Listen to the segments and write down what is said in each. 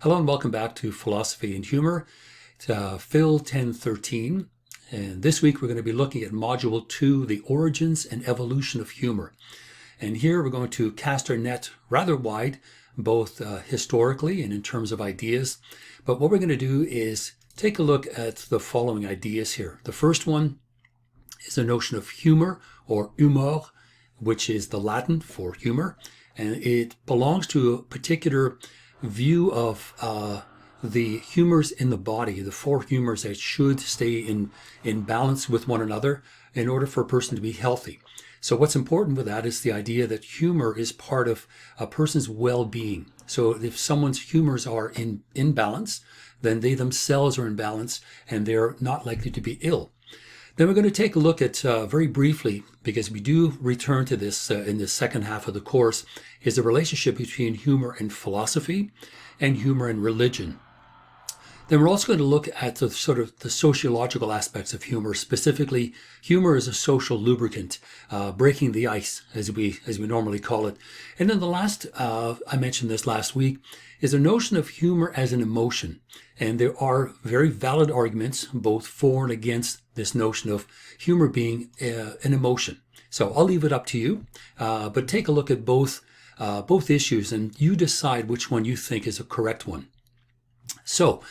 Hello and welcome back to Philosophy and Humor. It's PHIL-1013, and this week we're going to be looking at Module 2, The Origins and Evolution of Humor. And here we're going to cast our net rather wide, both historically and in terms of ideas. But what we're going to do is take a look at the following ideas here. The first one is the notion of humor, or humor, which is the Latin for humor, and it belongs to a particular view of the humors in the body, the four humors that should stay in balance with one another in order for a person to be healthy. So what's important with that is the idea that humor is part of a person's well-being. So if someone's humors are in balance, then they themselves are in balance and they're not likely to be ill. Then we're going to take a look at, very briefly, because we do return to this in the second half of the course, is the relationship between humor and philosophy and humor and religion. Then we're also going to look at the sort of the sociological aspects of humor. Specifically, humor is a social lubricant, breaking the ice, as we normally call it. And then the last, I mentioned this last week, is a notion of humor as an emotion. And there are very valid arguments, both for and against this notion of humor being an emotion. So I'll leave it up to you, but take a look at both issues and you decide which one you think is a correct one. So,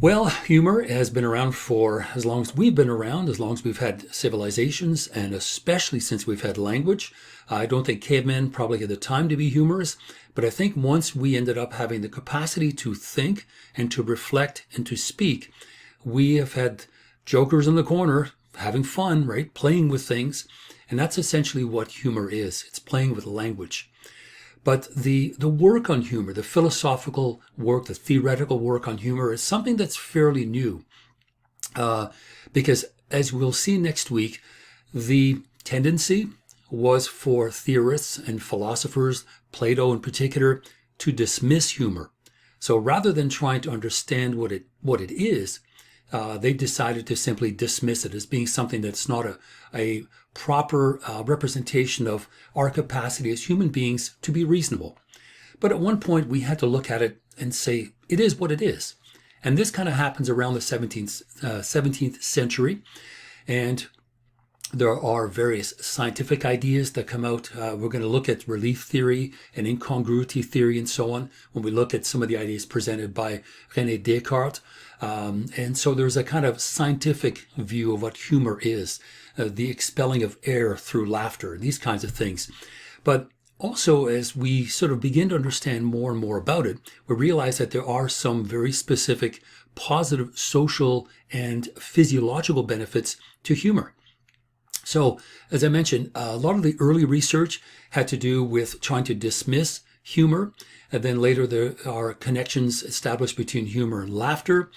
well, humor has been around for as long as we've been around, as long as we've had civilizations, and especially since we've had language. I don't think cavemen probably had the time to be humorous, but I think once we ended up having the capacity to think and to reflect and to speak, we have had jokers in the corner having fun, right? Playing with things. And that's essentially what humor is. It's playing with language. But the work on humor, the philosophical work, the theoretical work on humor is something that's fairly new. Because as we'll see next week, the tendency was for theorists and philosophers, Plato in particular, to dismiss humor. So rather than trying to understand what it is, they decided to simply dismiss it as being something that's not a proper representation of our capacity as human beings to be reasonable. But at one point we had to look at it and say, it is what it is. And this kind of happens around the 17th century. And there are various scientific ideas that come out. We're going to look at relief theory and incongruity theory and so on when we look at some of the ideas presented by René Descartes. And so there's a kind of scientific view of what humor is, the expelling of air through laughter, these kinds of things. But also, as we sort of begin to understand more and more about it, we realize that there are some very specific positive social and physiological benefits to humor. So, as I mentioned, a lot of the early research had to do with trying to dismiss humor. And then later there are connections established between humor and laughter.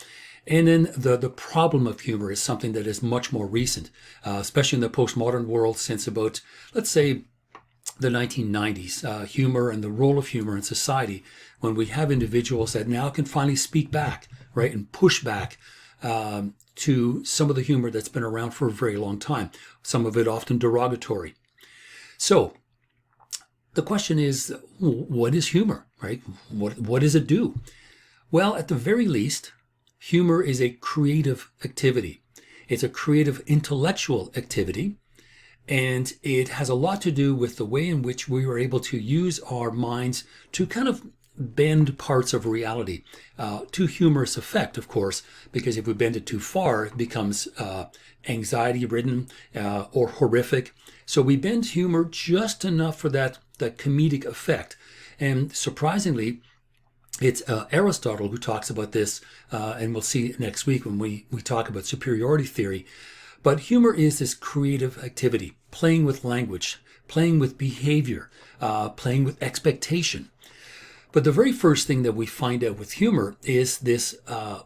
And then the problem of humor is something that is much more recent, especially in the postmodern world since about, let's say, the 1990s. Humor and the role of humor in society, when we have individuals that now can finally speak back, right, and push back to some of the humor that's been around for a very long time, some of it often derogatory. So the question is, what is humor, right? What does it do? Well, at the very least, humor is a creative activity. It's a creative intellectual activity, and it has a lot to do with the way in which we were able to use our minds to kind of bend parts of reality to humorous effect, of course, because if we bend it too far, it becomes anxiety-ridden or horrific. So we bend humor just enough for that comedic effect. And surprisingly, it's Aristotle who talks about this, and we'll see next week when we talk about superiority theory. But humor is this creative activity, playing with language, playing with behavior, playing with expectation. But the very first thing that we find out with humor is this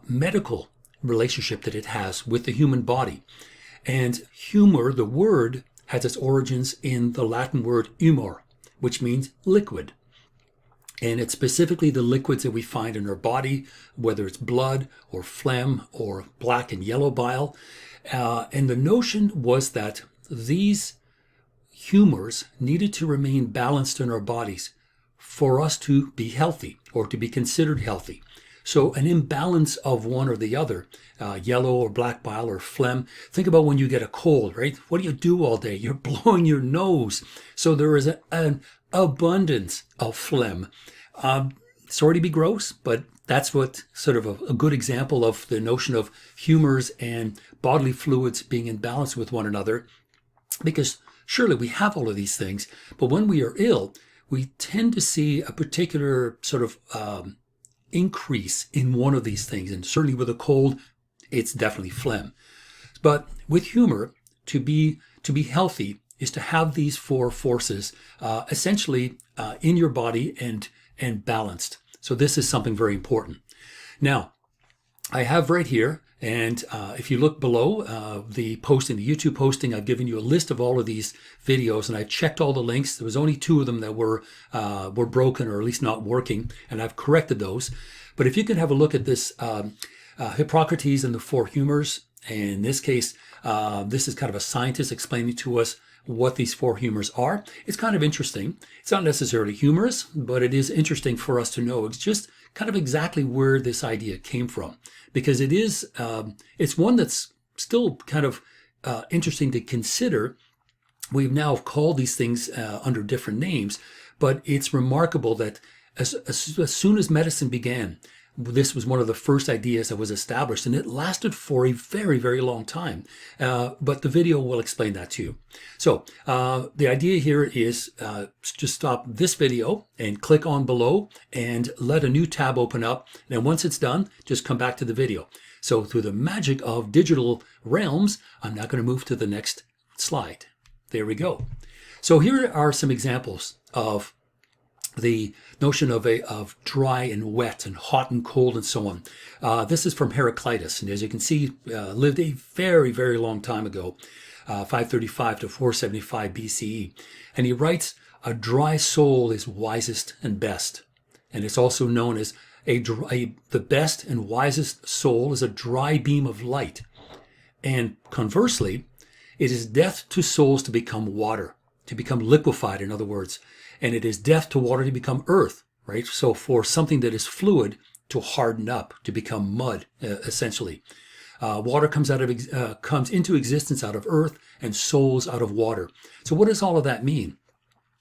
medical relationship that it has with the human body. And humor, the word, has its origins in the Latin word humor, which means liquid. And it's specifically the liquids that we find in our body, whether it's blood or phlegm or black and yellow bile. And the notion was that these humors needed to remain balanced in our bodies for us to be healthy or to be considered healthy. So an imbalance of one or the other, yellow or black bile or phlegm. Think about when you get a cold, right? What do you do all day? You're blowing your nose. So there is an abundance of phlegm. Sorry to be gross, but that's what sort of a good example of the notion of humors and bodily fluids being in balance with one another. Because surely we have all of these things, but when we are ill, we tend to see a particular sort of increase in one of these things. And certainly with a cold, it's definitely phlegm. But with humor, to be healthy is to have these four forces essentially in your body and balanced. So this is something very important. Now, I have right here, and if you look below the posting, the YouTube posting, I've given you a list of all of these videos, and I checked all the links. There was only 2 of them that were broken or at least not working, and I've corrected those. But if you can have a look at this Hippocrates and the 4 humors, and in this case, this is kind of a scientist explaining to us what these 4 humors are. It's kind of interesting. It's not necessarily humorous, but it is interesting for us to know. It's just kind of exactly where this idea came from, because it is, it's one that's still kind of interesting to consider. We've now called these things under different names, but it's remarkable that as soon as medicine began, this was one of the first ideas that was established, and it lasted for a very, very long time. But the video will explain that to you. So the idea here is just stop this video and click on below and let a new tab open up. And once it's done, just come back to the video. So through the magic of digital realms, I'm now going to move to the next slide. There we go. So here are some examples of the notion of dry and wet and hot and cold and so on. This is from Heraclitus, and as you can see, lived a very, very long time ago, 535 to 475 BCE. And he writes, "A dry soul is wisest and best." And it's also known as the best and wisest soul is a dry beam of light. And conversely, it is death to souls to become water, to become liquefied, in other words. And it is death to water to become earth, right? So for something that is fluid to harden up, to become mud, essentially. Water comes into existence out of earth, and souls out of water. So what does all of that mean?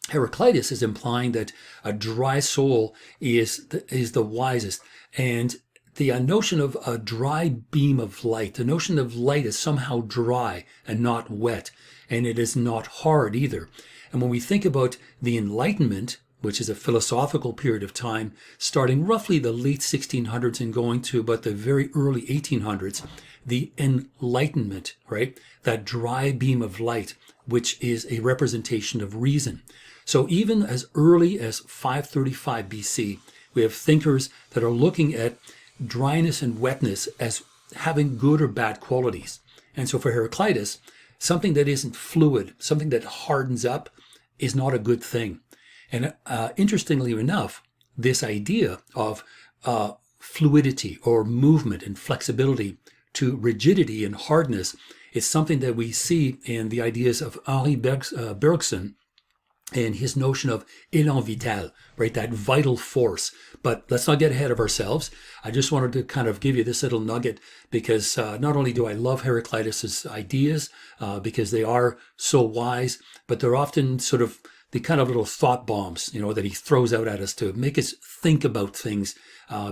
Heraclitus is implying that a dry soul is the wisest. And the notion of a dry beam of light, the notion of light is somehow dry and not wet, and it is not hard either. And when we think about the Enlightenment, which is a philosophical period of time, starting roughly the late 1600s and going to about the very early 1800s, the Enlightenment, right? That dry beam of light, which is a representation of reason. So even as early as 535 BC, we have thinkers that are looking at dryness and wetness as having good or bad qualities. And so for Heraclitus, something that isn't fluid, something that hardens up, is not a good thing. And interestingly enough, this idea of fluidity or movement and flexibility to rigidity and hardness is something that we see in the ideas of Henri Bergson and his notion of élan vital, right? That vital force. But let's not get ahead of ourselves. I just wanted to kind of give you this little nugget because not only do I love Heraclitus's ideas because they are so wise, but they're often sort of the kind of little thought bombs, that he throws out at us to make us think about things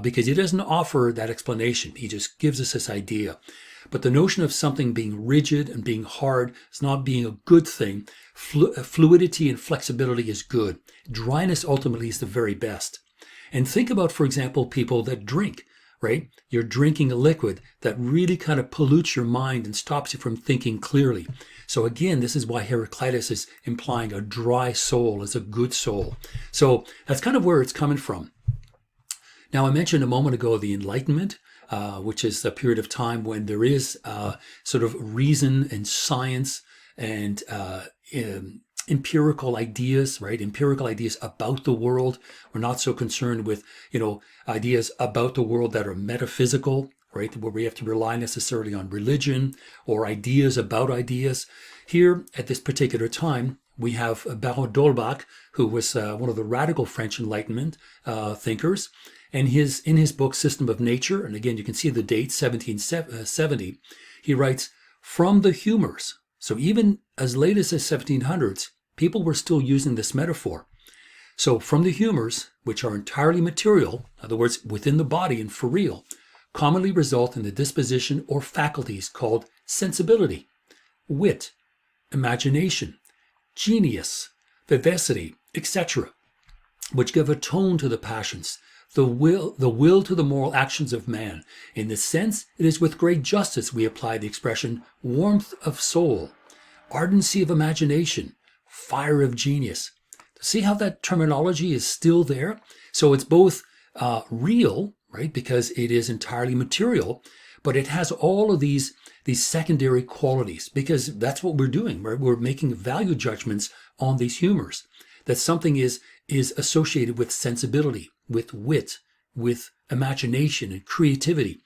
because he doesn't offer that explanation. He just gives us this idea. But the notion of something being rigid and being hard is not being a good thing. Fluidity and flexibility is good. Dryness ultimately is the very best. And think about, for example, people that drink, right? You're drinking a liquid that really kind of pollutes your mind and stops you from thinking clearly. So again, this is why Heraclitus is implying a dry soul is a good soul. So that's kind of where it's coming from. Now, I mentioned a moment ago the Enlightenment, which is a period of time when there is sort of reason and science and empirical ideas, right? Empirical ideas about the world. We're not so concerned with, ideas about the world that are metaphysical, right? Where we have to rely necessarily on religion or ideas about ideas. Here at this particular time, we have Baron d'Holbach, who was one of the radical French Enlightenment thinkers. And in his book, System of Nature, and again, you can see the date, 1770, he writes, from the humors. So even as late as the 1700s, people were still using this metaphor. So from the humors, which are entirely material, in other words, within the body and for real, commonly result in the disposition or faculties called sensibility, wit, imagination, genius, vivacity, etc., which give a tone to the passions, the will to the moral actions of man. In this sense, it is with great justice we apply the expression warmth of soul, ardency of imagination, fire of genius. See how that terminology is still there? So it's both real, right, because it is entirely material, but it has all of these secondary qualities, because that's what we're doing, right? We're making value judgments on these humors, that something is associated with sensibility, with wit, with imagination and creativity.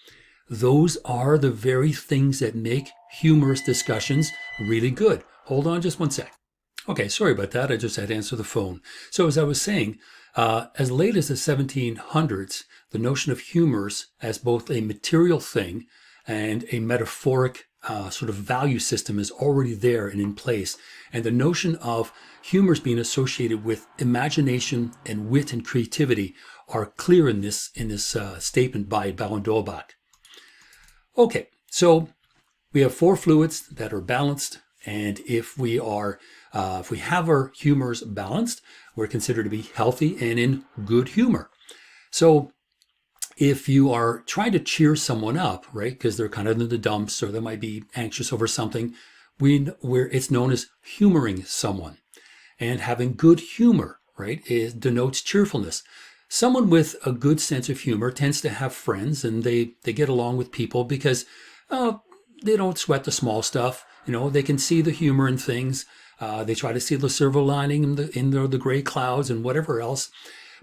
Those are the very things that make humorous discussions really good. Hold on just one sec. Okay, sorry about that. I just had to answer the phone. So as I was saying, as late as the 1700s, the notion of humors as both a material thing and a metaphoric sort of value system is already there and in place. And the notion of humors being associated with imagination and wit and creativity are clear in this statement by Baron d'Holbach. Okay, so we have four fluids that are balanced, and if we have our humors balanced, we're considered to be healthy and in good humor. So if you are trying to cheer someone up, right, because they're kind of in the dumps or they might be anxious over something, it's known as humoring someone. And having good humor, right, denotes cheerfulness. Someone with a good sense of humor tends to have friends, and they get along with people because they don't sweat the small stuff. You know, they can see the humor in things. They try to see the silver lining in the gray clouds and whatever else.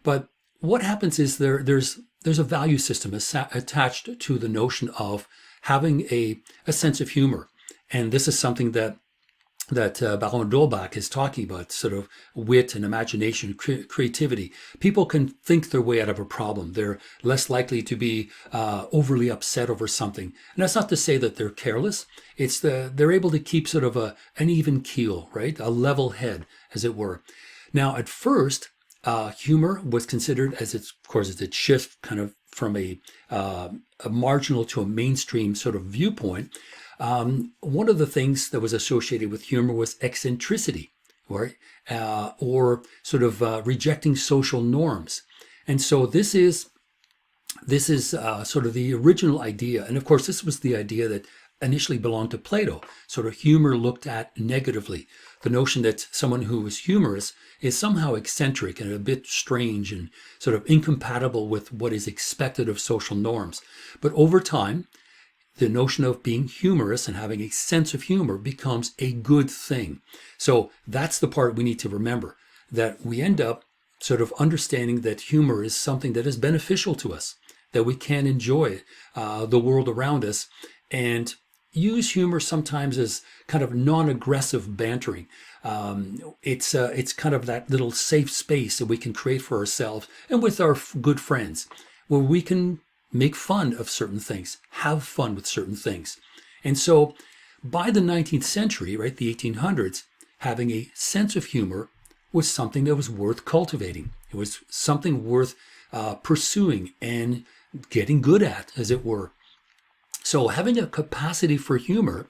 But what happens is there's a value system attached to the notion of having a sense of humor. And this is something that Baron d'Holbach is talking about, sort of wit and imagination, creativity. People can think their way out of a problem. They're less likely to be overly upset over something. And that's not to say that they're careless. They're able to keep sort of an even keel, right? A level head, as it were. Now, at first, humor was considered, as it shift kind of from a marginal to a mainstream sort of viewpoint. One of the things that was associated with humor was eccentricity, right? Or sort of rejecting social norms. And so this is sort of the original idea. And of course, this was the idea that initially belonged to Plato, sort of humor looked at negatively. The notion that someone who is humorous is somehow eccentric and a bit strange and sort of incompatible with what is expected of social norms. But over time, the notion of being humorous and having a sense of humor becomes a good thing. So that's the part we need to remember, that we end up sort of understanding that humor is something that is beneficial to us, that we can enjoy the world around us and use humor sometimes as kind of non-aggressive bantering. It's kind of that little safe space that we can create for ourselves and with our good friends, where we can make fun of certain things, have fun with certain things. And so by the 19th century, right, the 1800s, having a sense of humor was something that was worth cultivating. It was something worth pursuing and getting good at, as it were. So having a capacity for humor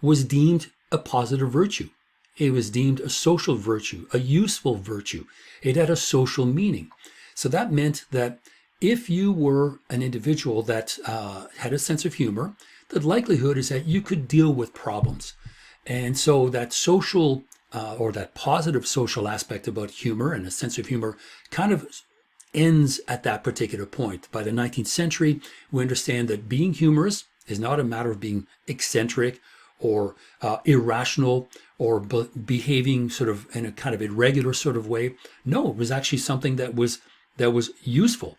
was deemed a positive virtue. It was deemed a social virtue, a useful virtue. It had a social meaning. So that meant that if you were an individual that had a sense of humor, the likelihood is that you could deal with problems. And so that social or that positive social aspect about humor and a sense of humor kind of ends at that particular point. By the 19th century, we understand that being humorous is not a matter of being eccentric or irrational or behaving sort of in a kind of irregular sort of way. No, it was actually something that was useful,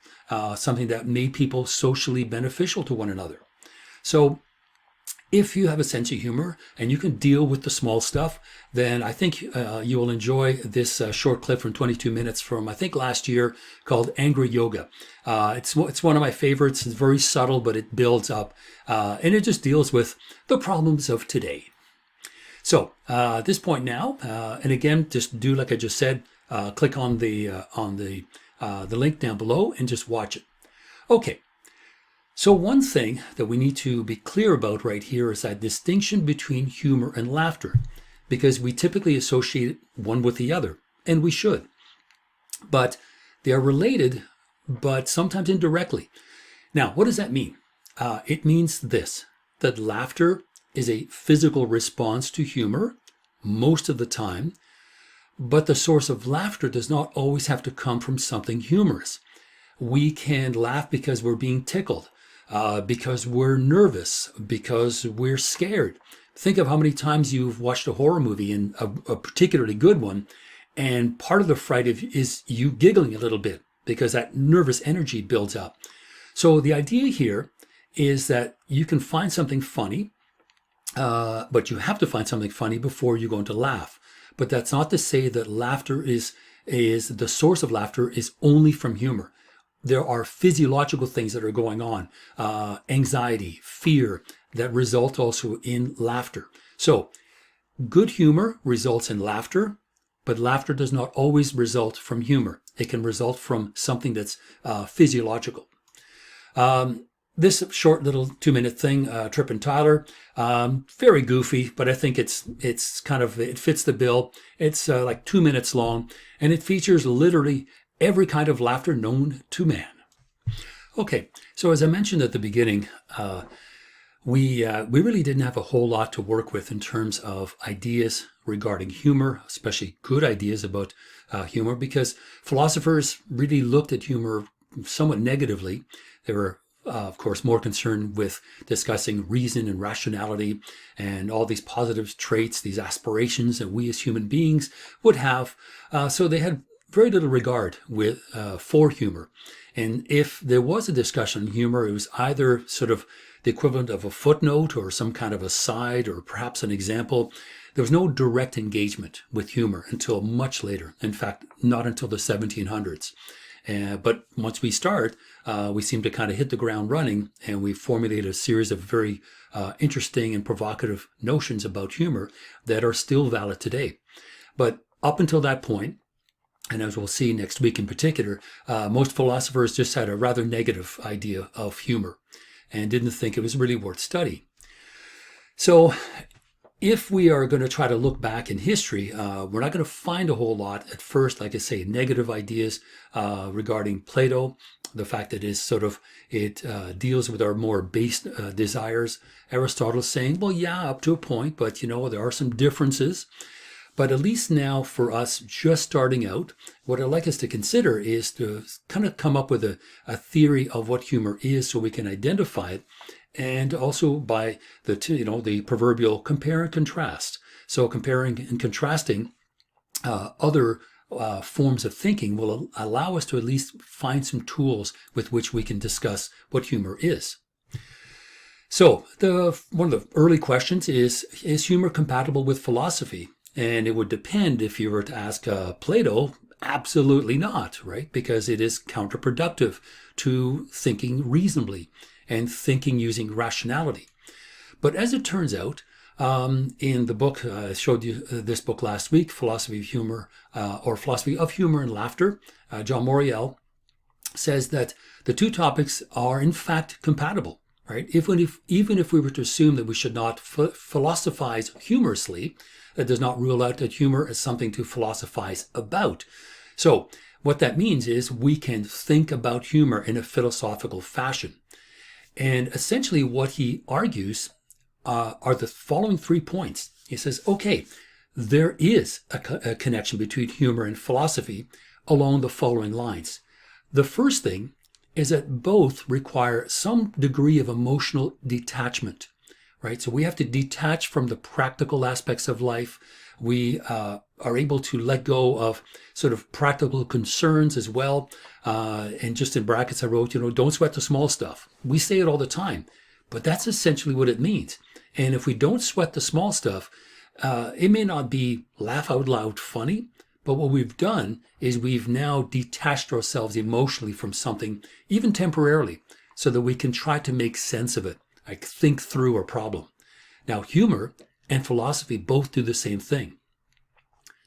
something that made people socially beneficial to one another. So if you have a sense of humor and you can deal with the small stuff, then I think you will enjoy this short clip from 22 minutes from, I think, last year called Angry Yoga. It's one of my favorites. It's very subtle, but it builds up. And it just deals with the problems of today. So at this point now, and again, just do like I just said, click on the link down below and just watch it. Okay. So one thing that we need to be clear about right here is that distinction between humor and laughter, because we typically associate one with the other, and we should. But they are related, but sometimes indirectly. Now, what does that mean? It means this, that laughter is a physical response to humor most of the time, but the source of laughter does not always have to come from something humorous. We can laugh because we're being tickled. Because we're nervous, because we're scared. Think of how many times you've watched a horror movie, and a particularly good one, and part of the fright is you giggling a little bit because that nervous energy builds up. So the idea here is that you can find something funny, but you have to find something funny before you're going to laugh. But that's not to say that laughter is the source of laughter is only from humor. There are physiological things that are going on, anxiety, fear, that result also in laughter. So good humor results in laughter, but laughter does not always result from humor. It can result from something that's physiological. This short little 2-minute thing, Trip and Tyler, very goofy, but I think it fits the bill. It's like 2 minutes long, and it features literally every kind of laughter known to man. Okay, so as I mentioned at the beginning, we really didn't have a whole lot to work with in terms of ideas regarding humor, especially good ideas about humor, because philosophers really looked at humor somewhat negatively. They were, of course, more concerned with discussing reason and rationality and all these positive traits, these aspirations that we as human beings would have. So they had very little regard for humor. And if there was a discussion on humor, it was either sort of the equivalent of a footnote or some kind of aside or perhaps an example. There was no direct engagement with humor until much later. In fact, not until the 1700s. But once we start, we seem to kind of hit the ground running, and we formulate a series of very interesting and provocative notions about humor that are still valid today. But up until that point, and as we'll see next week in particular, most philosophers just had a rather negative idea of humor and didn't think it was really worth study. So if we are going to try to look back in history, we're not going to find a whole lot at first, like I say, negative ideas regarding Plato, the fact that it deals with our more base desires. Aristotle saying, well, yeah, up to a point, but there are some differences. But at least now for us just starting out, what I'd like us to consider is to kind of come up with a theory of what humor is so we can identify it, and also by the proverbial compare and contrast. So comparing and contrasting other forms of thinking will allow us to at least find some tools with which we can discuss what humor is. So one of the early questions is humor compatible with philosophy? And it would depend if you were to ask Plato, absolutely not, right? Because it is counterproductive to thinking reasonably and thinking using rationality. But as it turns out, in the book, I showed you this book last week, Philosophy of Humor, or Philosophy of Humor and Laughter, John Moriel says that the two topics are in fact compatible, right? Even if we were to assume that we should not philosophize humorously, that does not rule out that humor is something to philosophize about. So what that means is we can think about humor in a philosophical fashion. And essentially what he argues are the following 3 points. He says, okay, there is a connection between humor and philosophy along the following lines. The first thing is that both require some degree of emotional detachment. Right? So we have to detach from the practical aspects of life. We are able to let go of sort of practical concerns as well. And just in brackets, I wrote, don't sweat the small stuff. We say it all the time, but that's essentially what it means. And if we don't sweat the small stuff, it may not be laugh out loud funny, but what we've done is we've now detached ourselves emotionally from something, even temporarily, so that we can try to make sense of it, like think through a problem. Now, humor and philosophy both do the same thing.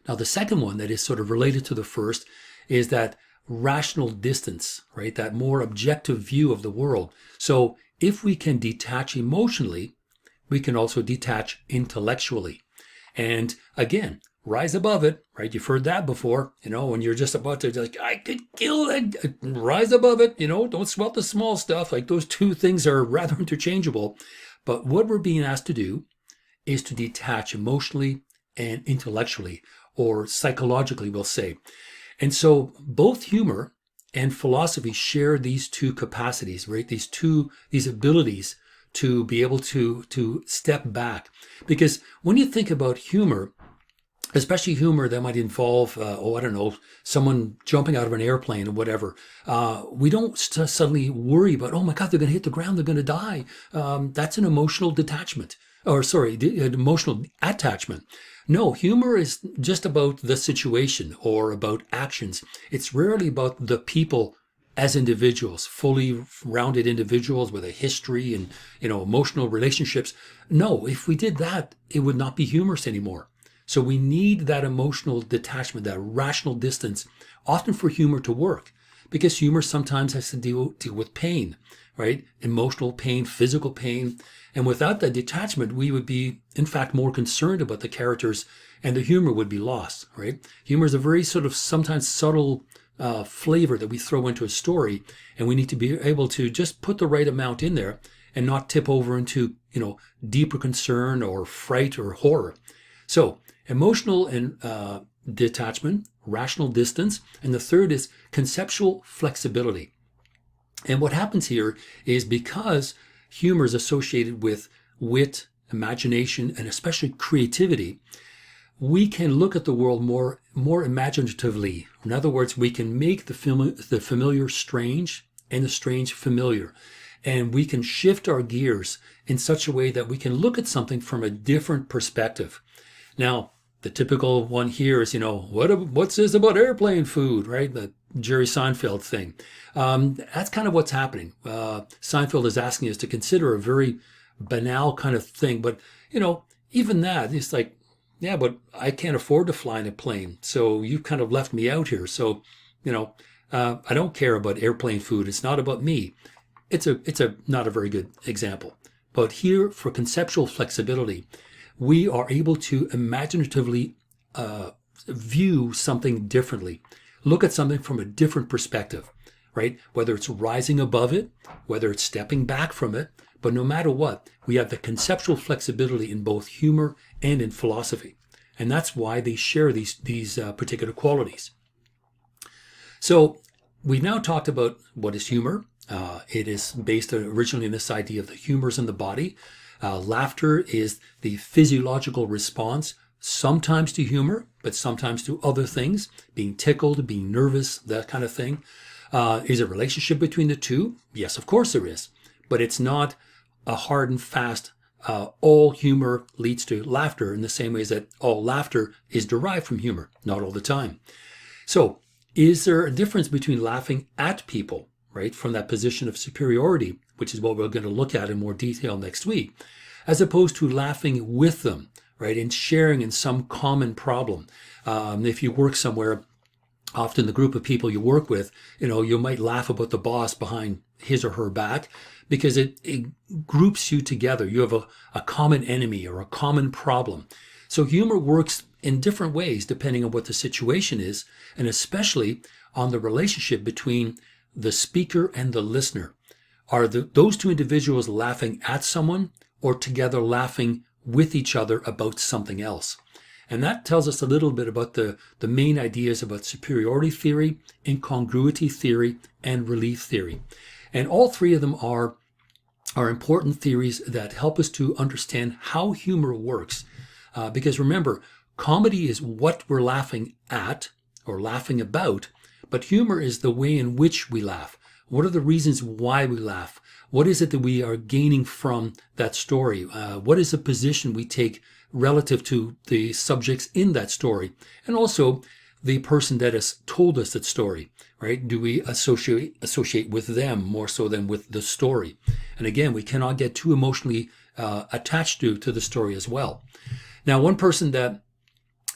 Now, the second one that is sort of related to the first is that rational distance, right? That more objective view of the world. So if we can detach emotionally, we can also detach intellectually. And again, rise above it, right? You've heard that before, when you're just about to like, I could kill it, rise above it, don't sweat the small stuff. Like those two things are rather interchangeable. But what we're being asked to do is to detach emotionally and intellectually, or psychologically, we'll say. And so both humor and philosophy share these two capacities, right? These abilities to be able to step back. Because when you think about humor, especially humor that might involve, someone jumping out of an airplane or whatever, we don't suddenly worry about, oh my God, they're going to hit the ground, they're going to die. That's an emotional detachment. An emotional attachment. No, humor is just about the situation or about actions. It's rarely about the people as individuals, fully rounded individuals with a history and, emotional relationships. No, if we did that, it would not be humorous anymore. So we need that emotional detachment, that rational distance, often for humor to work, because humor sometimes has to deal with pain, right? Emotional pain, physical pain. And without that detachment, we would be, in fact, more concerned about the characters, and the humor would be lost, right? Humor is a very sort of sometimes subtle flavor that we throw into a story, and we need to be able to just put the right amount in there and not tip over into, deeper concern or fright or horror. So emotional and detachment, rational distance, and the third is conceptual flexibility. And what happens here is because humor is associated with wit, imagination, and especially creativity, we can look at the world more imaginatively. In other words, we can make the familiar strange and the strange familiar. And we can shift our gears in such a way that we can look at something from a different perspective. Now, the typical one here is, what's this about airplane food, right? The Jerry Seinfeld thing. That's kind of what's happening. Seinfeld is asking us to consider a very banal kind of thing. But, even that, it's like, yeah, but I can't afford to fly in a plane. So you've kind of left me out here. So, I don't care about airplane food. It's not about me. It's not a very good example. But here, for conceptual flexibility, we are able to imaginatively view something differently, look at something from a different perspective, right? Whether it's rising above it, whether it's stepping back from it, but no matter what, we have the conceptual flexibility in both humor and in philosophy. And that's why they share these particular qualities. So we've now talked about what is humor. It is based originally on this idea of the humors in the body. Laughter is the physiological response, sometimes to humor, but sometimes to other things, being tickled, being nervous, that kind of thing. Is a relationship between the two? Yes, of course there is. But it's not a hard and fast, all humor leads to laughter in the same way as that all laughter is derived from humor, not all the time. So is there a difference between laughing at people, right, from that position of superiority, which is what we're going to look at in more detail next week, as opposed to laughing with them, right, and sharing in some common problem? If you work somewhere, often the group of people you work with, you might laugh about the boss behind his or her back because it groups you together. You have a common enemy or a common problem. So humor works in different ways depending on what the situation is, and especially on the relationship between the speaker and the listener. Are those two individuals laughing at someone or together laughing with each other about something else? And that tells us a little bit about the main ideas about superiority theory, incongruity theory, and relief theory. And all three of them are important theories that help us to understand how humor works. Because remember, comedy is what we're laughing at or laughing about, but humor is the way in which we laugh. What are the reasons why we laugh? What is it that we are gaining from that story? What is the position we take relative to the subjects in that story? And also the person that has told us that story, right? Do we associate with them more so than with the story? And again, we cannot get too emotionally attached to the story as well. Now, one person that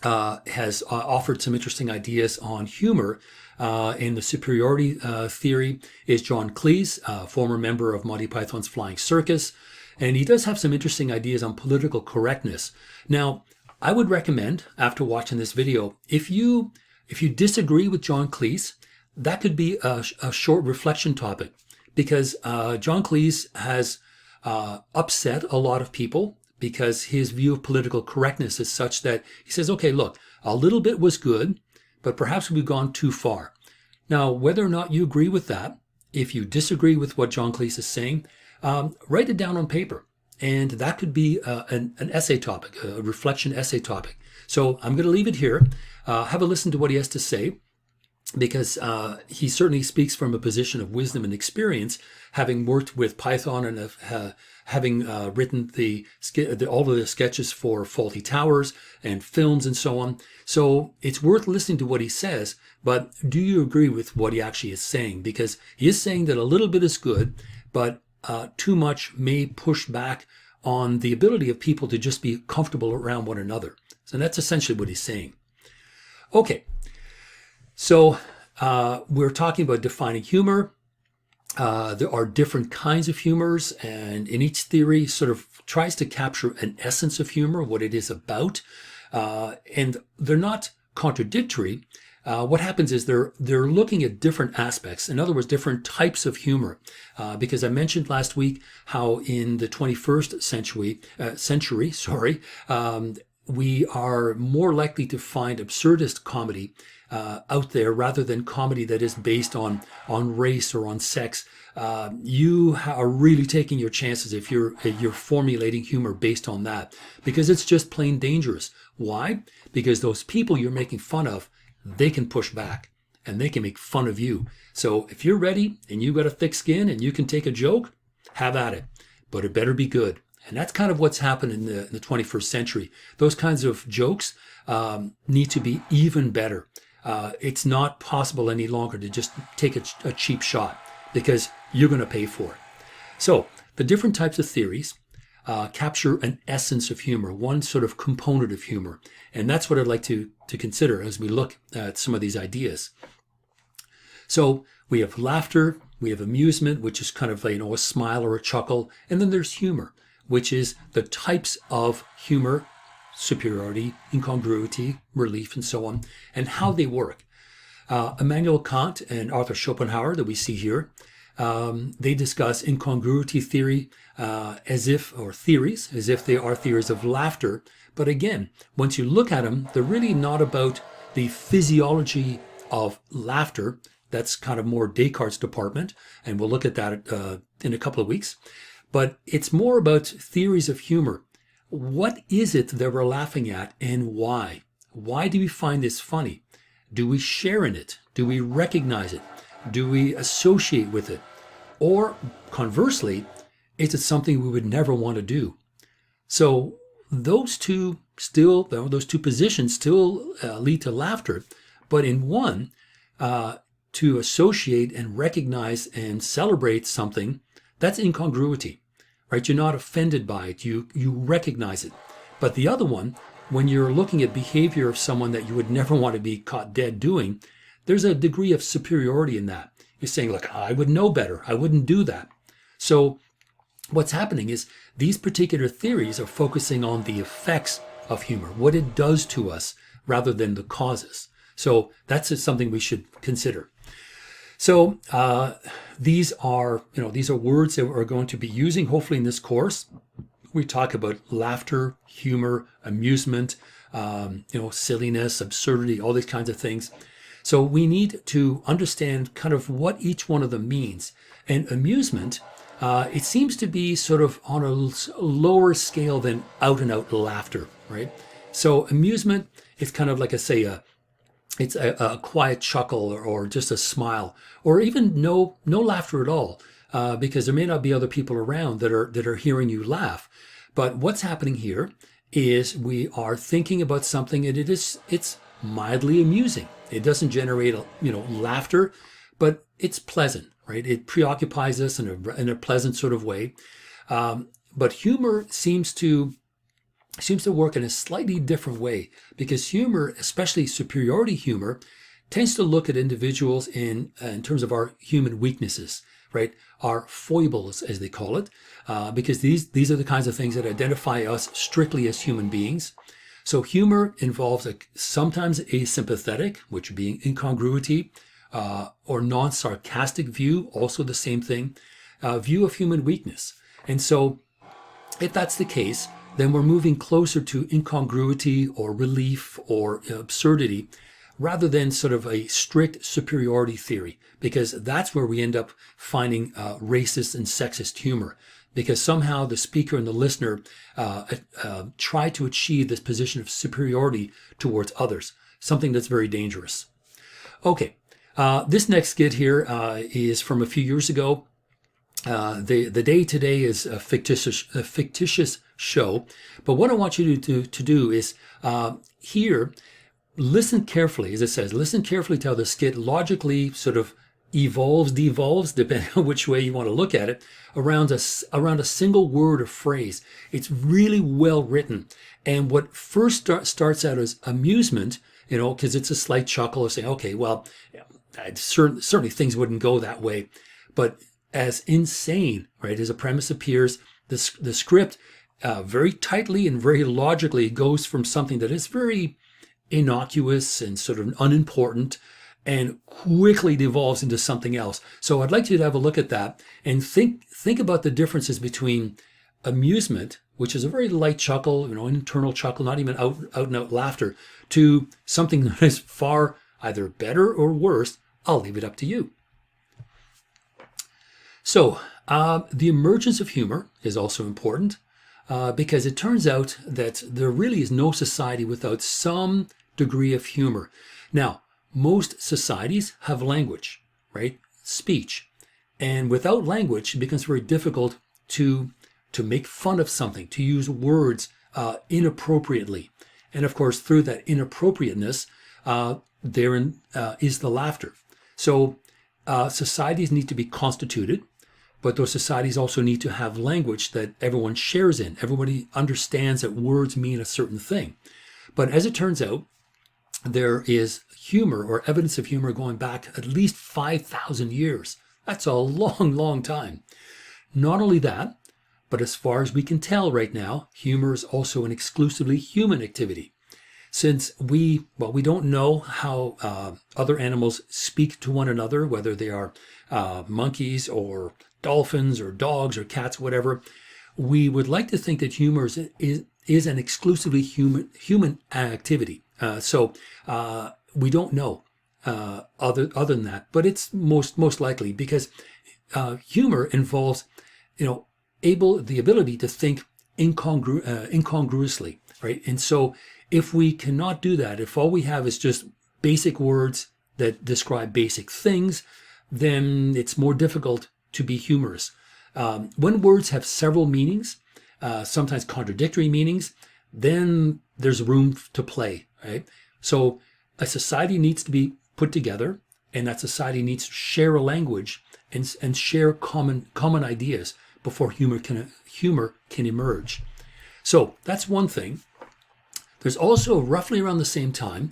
has offered some interesting ideas on humor in the superiority theory is John Cleese, former member of Monty Python's Flying Circus. And he does have some interesting ideas on political correctness. Now, I would recommend, after watching this video, if you disagree with John Cleese, that could be a short reflection topic, because John Cleese has upset a lot of people, because his view of political correctness is such that he says, okay, look, a little bit was good, but perhaps we've gone too far. Now, whether or not you agree with that, if you disagree with what John Cleese is saying, write it down on paper. And that could be an essay topic, a reflection essay topic. So I'm going to leave it here. Have a listen to what he has to say, because he certainly speaks from a position of wisdom and experience, having worked with Python and having written all of the sketches for Fawlty Towers and films and so on. So it's worth listening to what he says, but do you agree with what he actually is saying? Because he is saying that a little bit is good, but too much may push back on the ability of people to just be comfortable around one another. So that's essentially what he's saying. Okay, so we're talking about defining humor. There are different kinds of humors, and in each theory sort of tries to capture an essence of humor, what it is about, and they're not contradictory. What happens is they're looking at different aspects, in other words, different types of humor, because I mentioned last week how in the 21st century, we are more likely to find absurdist comedy out there rather than comedy that is based on race or on sex. You are really taking your chances if you're formulating humor based on that, because it's just plain dangerous. Why? Because those people you're making fun of, they can push back and they can make fun of you. So if you're ready and you got a thick skin and you can take a joke, have at it, but it better be good. And that's kind of what's happened in the 21st century. Those kinds of jokes need to be even better. It's not possible any longer to just take a cheap shot, because you're going to pay for it. So the different types of theories capture an essence of humor, one sort of component of humor. And that's what I'd like to consider as we look at some of these ideas. So we have laughter, we have amusement, which is kind of a smile or a chuckle. And then there's humor, which is the types of humor, superiority, incongruity, relief, and so on, and how they work. Immanuel Kant and Arthur Schopenhauer, that we see here, they discuss incongruity theory theories as if they are theories of laughter. But again, once you look at them, they're really not about the physiology of laughter. That's kind of more Descartes' department, and we'll look at that in a couple of weeks. But it's more about theories of humor. What is it that we're laughing at, and why? Why do we find this funny? Do we share in it? Do we recognize it? Do we associate with it? Or conversely, is it something we would never want to do? So those two positions still lead to laughter, but in one, to associate and recognize and celebrate something, that's incongruity, right? You're not offended by it. You recognize it. But the other one, when you're looking at behavior of someone that you would never want to be caught dead doing, there's a degree of superiority in that. You're saying, look, I would know better. I wouldn't do that. So what's happening is these particular theories are focusing on the effects of humor, what it does to us, rather than the causes. So that's just something we should consider. So these are words that we're going to be using hopefully in this course. We talk about laughter, humor, amusement, silliness, absurdity, all these kinds of things. So we need to understand kind of what each one of them means. And amusement, it seems to be sort of on a lower scale than out and out laughter, right? So amusement is kind of like it's a quiet chuckle or just a smile, or even no laughter at all, because there may not be other people around that are hearing you laugh. But what's happening here is we are thinking about something, and it's mildly amusing. It doesn't generate laughter, but it's pleasant, right? It preoccupies us in a pleasant sort of way. But humor seems to work in a slightly different way, because humor, especially superiority humor, tends to look at individuals in terms of our human weaknesses, right? Our foibles, as they call it, because these are the kinds of things that identify us strictly as human beings. So humor involves sometimes a sympathetic, which being incongruity, or non-sarcastic view, also the same thing, view of human weakness. And so if that's the case, then we're moving closer to incongruity or relief or absurdity, rather than sort of a strict superiority theory, because that's where we end up finding racist and sexist humor, because somehow the speaker and the listener try to achieve this position of superiority towards others, something that's very dangerous. Okay, this next skit here is from a few years ago. The day today is a fictitious show, but what I want you to do is here, listen carefully, as it says, listen carefully to how the skit logically sort of devolves, depending on which way you want to look at it, around a single word or phrase. It's really well written, and what first starts out as amusement, because it's a slight chuckle of saying, okay, well, certainly things wouldn't go that way, but as insane, right, as a premise appears, the script very tightly and very logically goes from something that is very innocuous and sort of unimportant and quickly devolves into something else. So I'd like you to have a look at that and think about the differences between amusement, which is a very light chuckle, an internal chuckle, not even out and out laughter, to something that is far either better or worse. I'll leave it up to you. So the emergence of humor is also important because it turns out that there really is no society without some degree of humor. Now, most societies have language, right? Speech. And without language, it becomes very difficult to make fun of something, to use words inappropriately. And of course, through that inappropriateness, therein is the laughter. So societies need to be constituted, but those societies also need to have language that everyone shares in. Everybody understands that words mean a certain thing. But as it turns out, there is humor or evidence of humor going back at least 5,000 years. That's a long, long time. Not only that, but as far as we can tell right now, humor is also an exclusively human activity. Since we don't know how other animals speak to one another, whether they are monkeys or dolphins or dogs or cats, whatever, we would like to think that humor is an exclusively human activity. So we don't know other than that, but it's most likely because humor involves, the ability to think incongruously, right? And so if we cannot do that, if all we have is just basic words that describe basic things, then it's more difficult to be humorous. When words have several meanings, sometimes contradictory meanings, then there's room to play, right? So a society needs to be put together, and that society needs to share a language and share common ideas before humor can emerge. So that's one thing. There's also, roughly around the same time,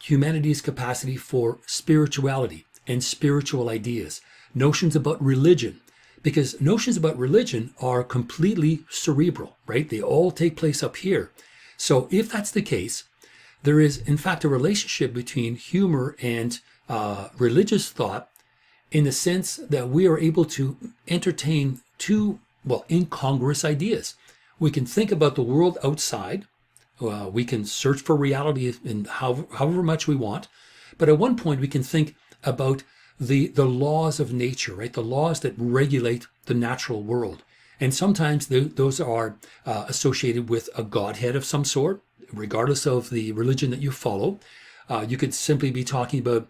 humanity's capacity for spirituality and spiritual ideas, notions about religion, because notions about religion are completely cerebral, right? They all take place up here. So if that's the case, there is, in fact, a relationship between humor and religious thought, in the sense that we are able to entertain two, incongruous ideas. We can think about the world outside. We can search for reality in however much we want. But at one point, we can think about the laws of nature, right? The laws that regulate the natural world. And sometimes those are associated with a godhead of some sort, regardless of the religion that you follow. You could simply be talking about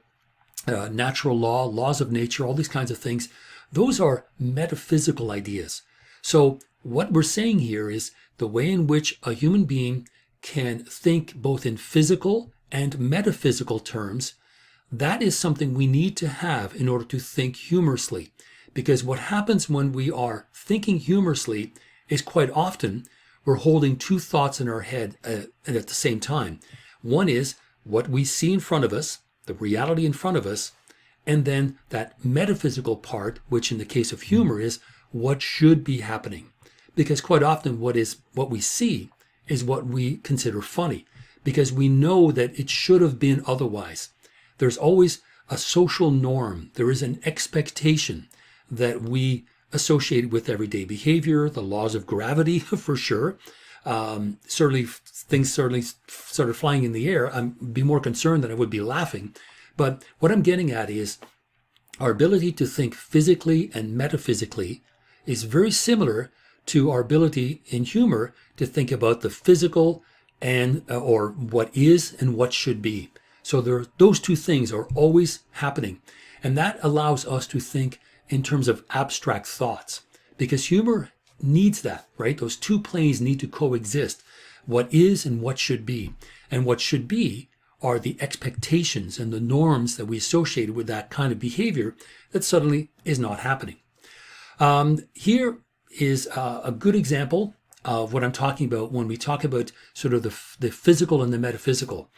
natural law, laws of nature, all these kinds of things. Those are metaphysical ideas. So what we're saying here is the way in which a human being can think both in physical and metaphysical terms, that is something we need to have in order to think humorously. Because what happens when we are thinking humorously is quite often we're holding two thoughts in our head at the same time. One is what we see in front of us, the reality in front of us, and then that metaphysical part, which in the case of humor is what should be happening. Because quite often what we see is what we consider funny, because we know that it should have been otherwise. There's always a social norm. There is an expectation that we associate with everyday behavior, the laws of gravity for sure. Certainly things started flying in the air, I'd be more concerned than I would be laughing. But what I'm getting at is our ability to think physically and metaphysically is very similar to our ability in humor to think about the physical and or what is and what should be. So those two things are always happening. And that allows us to think in terms of abstract thoughts, because humor needs that, right? Those two planes need to coexist, what is and what should be. And what should be are the expectations and the norms that we associate with that kind of behavior that suddenly is not happening. Here is a good example of what I'm talking about when we talk about sort of the physical and the metaphysical.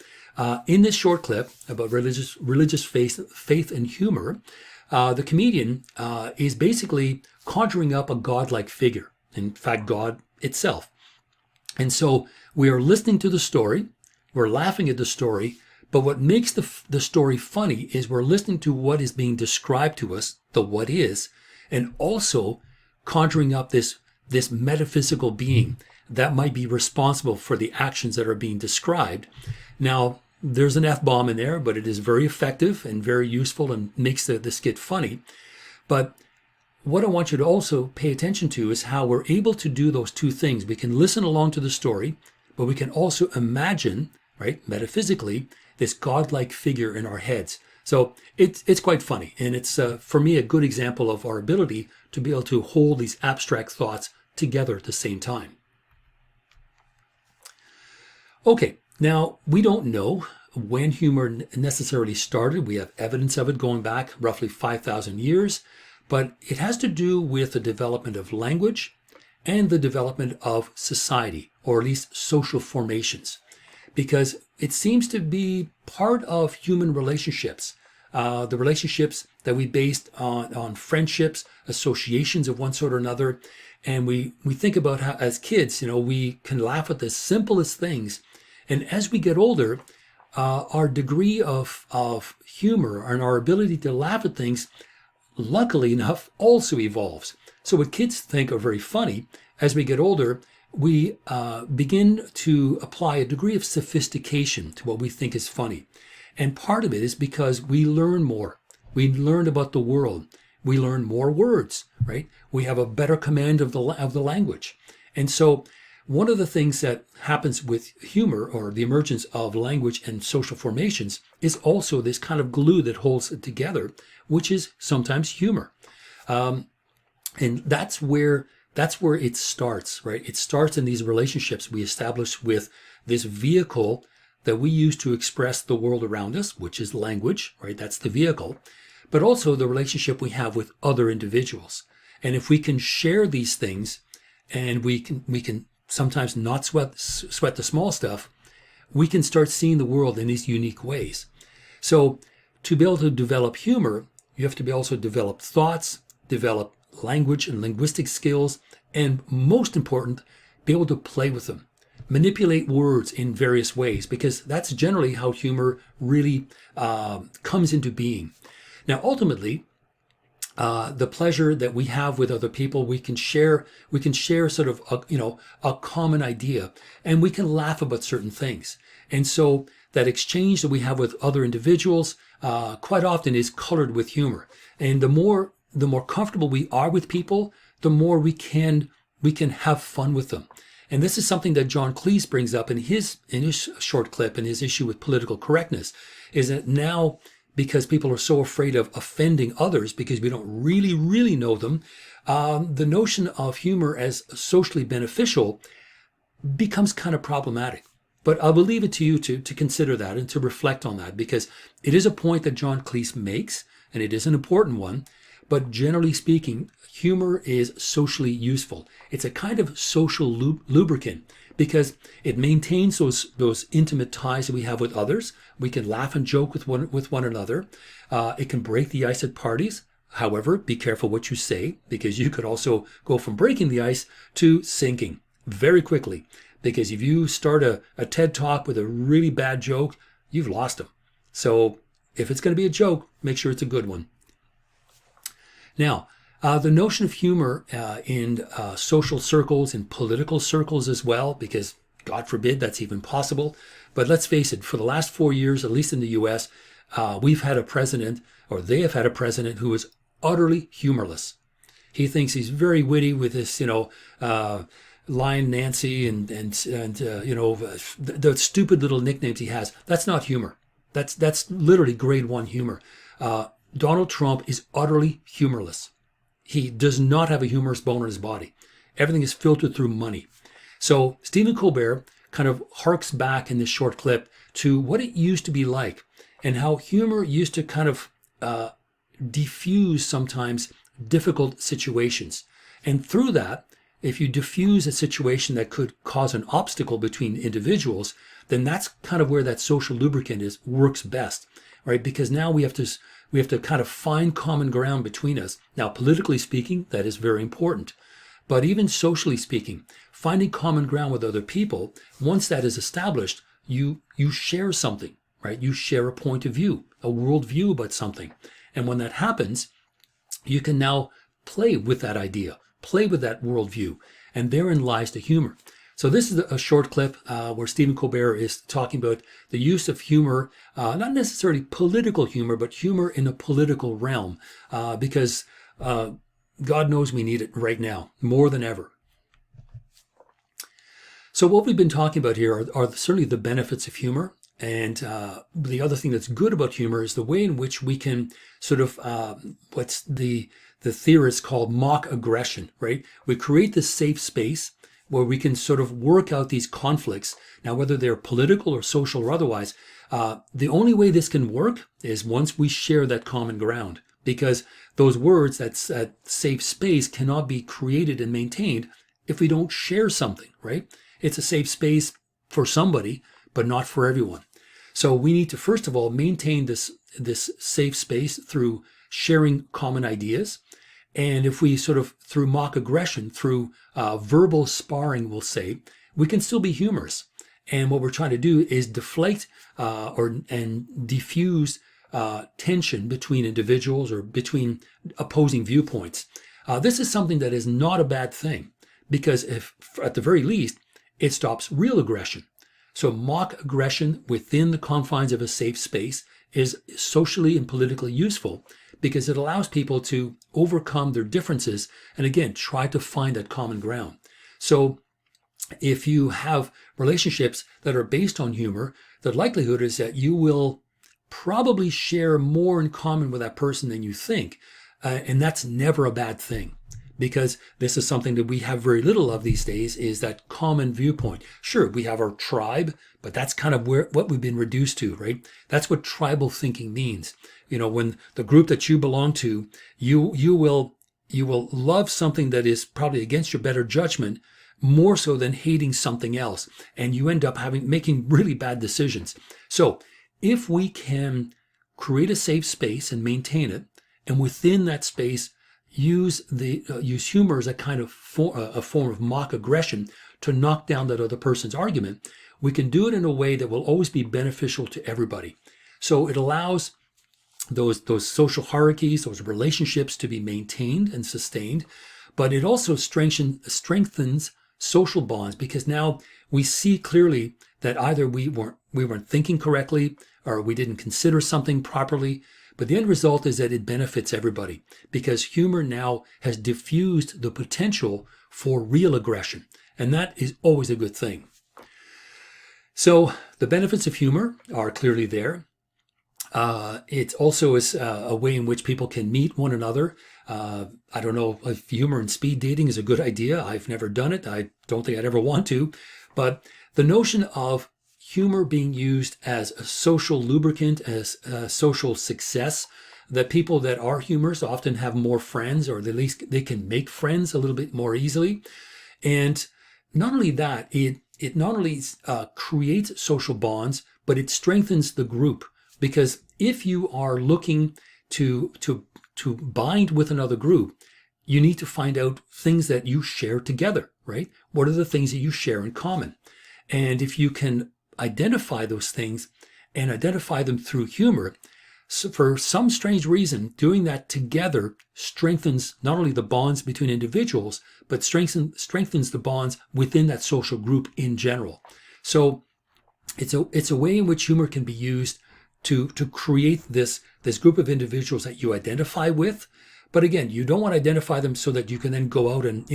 In this short clip about religious faith and humor, the comedian is basically conjuring up a godlike figure, in fact, God itself. And so we are listening to the story, we're laughing at the story, but what makes the story funny is we're listening to what is being described to us, the what is, and also conjuring up this metaphysical being that might be responsible for the actions that are being described. Now, there's an F-bomb in there, but it is very effective and very useful and makes the skit funny. But what I want you to also pay attention to is how we're able to do those two things. We can listen along to the story, but we can also imagine, right, metaphysically, this godlike figure in our heads. So it's quite funny. And it's, for me, a good example of our ability to be able to hold these abstract thoughts together at the same time. Okay, now we don't know when humor necessarily started. We have evidence of it going back roughly 5,000 years, but it has to do with the development of language and the development of society, or at least social formations, because it seems to be part of human relationships. The relationships that we based on friendships, associations of one sort or another. And we think about how, as kids, we can laugh at the simplest things. And as we get older, our degree of humor and our ability to laugh at things, luckily enough, also evolves. So what kids think are very funny, as we get older, we begin to apply a degree of sophistication to what we think is funny. And part of it is because we learn more. We learn about the world. We learn more words, right? We have a better command of the language. And so one of the things that happens with humor, or the emergence of language and social formations, is also this kind of glue that holds it together, which is sometimes humor. And that's where it starts, right? It starts in these relationships we establish with this vehicle that we use to express the world around us, which is language, right? That's the vehicle, but also the relationship we have with other individuals. And if we can share these things, and we can sometimes not sweat the small stuff, we can start seeing the world in these unique ways. So to be able to develop humor, you have to be also develop thoughts, develop language and linguistic skills, and most important, be able to play with them. Manipulate words in various ways, because that's generally how humor really comes into being. Now, ultimately, the pleasure that we have with other people, we can share sort of a common idea, and we can laugh about certain things. And so that exchange that we have with other individuals quite often is colored with humor. And the more comfortable we are with people, the more we can have fun with them. And this is something that John Cleese brings up in his short clip, in his issue with political correctness, is that now, because people are so afraid of offending others because we don't really know them, the notion of humor as socially beneficial becomes kind of problematic. But I will leave it to you to consider that and to reflect on that, because it is a point that John Cleese makes, and it is an important one. But generally speaking, humor is socially useful. It's a kind of social lubricant because it maintains those intimate ties that we have with others. We can laugh and joke with one another. It can break the ice at parties. However, be careful what you say, because you could also go from breaking the ice to sinking very quickly. Because if you start a TED Talk with a really bad joke, you've lost them. So if it's going to be a joke, make sure it's a good one. Now, the notion of humor in social circles, in political circles as well, because God forbid that's even possible. But let's face it, for the last 4 years, at least in the US, we've had a president, or they have had a president who is utterly humorless. He thinks he's very witty with this, Lion Nancy and the stupid little nicknames he has. That's not humor. That's literally grade 1 humor. Donald Trump is utterly humorless. He does not have a humorous bone in his body. Everything is filtered through money. So Stephen Colbert kind of harks back in this short clip to what it used to be like and how humor used to kind of diffuse sometimes difficult situations. And through that, if you diffuse a situation that could cause an obstacle between individuals, then that's kind of where that social lubricant works best, right? Because now we have to kind of find common ground between us. Now, politically speaking, that is very important. But even socially speaking, finding common ground with other people, once that is established, you share something, right? You share a point of view, a worldview about something. And when that happens, you can now play with that idea, play with that worldview, and therein lies the humor. So this is a short clip where Stephen Colbert is talking about the use of humor, not necessarily political humor, but humor in a political realm, because God knows we need it right now, more than ever. So what we've been talking about here are certainly the benefits of humor. And the other thing that's good about humor is the way in which we can sort of, what's the theorists call mock aggression, right? We create this safe space where we can sort of work out these conflicts. Now, whether they're political or social or otherwise, the only way this can work is once we share that common ground, because those words, that safe space, cannot be created and maintained if we don't share something, right? It's a safe space for somebody, but not for everyone. So we need to, first of all, maintain this safe space through sharing common ideas. And if we sort of, through mock aggression, through verbal sparring, we'll say, we can still be humorous. And what we're trying to do is deflate and diffuse tension between individuals or between opposing viewpoints. This is something that is not a bad thing, because if, at the very least, it stops real aggression. So mock aggression within the confines of a safe space is socially and politically useful, because it allows people to overcome their differences and, again, try to find that common ground. So if you have relationships that are based on humor, the likelihood is that you will probably share more in common with that person than you think. And that's never a bad thing, because this is something that we have very little of these days, is that common viewpoint. Sure, we have our tribe, but that's kind of what we've been reduced to, right? That's what tribal thinking means. When the group that you belong to, you will love something that is probably against your better judgment more so than hating something else, and you end up making really bad decisions. So if we can create a safe space and maintain it, and within that space use humor as a kind of a form of mock aggression to knock down that other person's argument, we can do it in a way that will always be beneficial to everybody. So it allows those social hierarchies, those relationships to be maintained and sustained, but it also strengthens social bonds, because now we see clearly that either we weren't thinking correctly, or we didn't consider something properly. But the end result is that it benefits everybody, because humor now has diffused the potential for real aggression. And that is always a good thing. So the benefits of humor are clearly there. It also is a way in which people can meet one another. I don't know if humor and speed dating is a good idea. I've never done it. I don't think I'd ever want to. But the notion of humor being used as a social lubricant, as a social success, that people that are humorous often have more friends, or at least they can make friends a little bit more easily. And not only that, it not only creates social bonds, but it strengthens the group. Because if you are looking to bind with another group, you need to find out things that you share together, right? What are the things that you share in common? And if you can identify those things and identify them through humor, so for some strange reason, doing that together strengthens not only the bonds between individuals, but strengthens the bonds within that social group in general. So it's a way in which humor can be used to create this group of individuals that you identify with. But again, you don't want to identify them so that you can then go out and,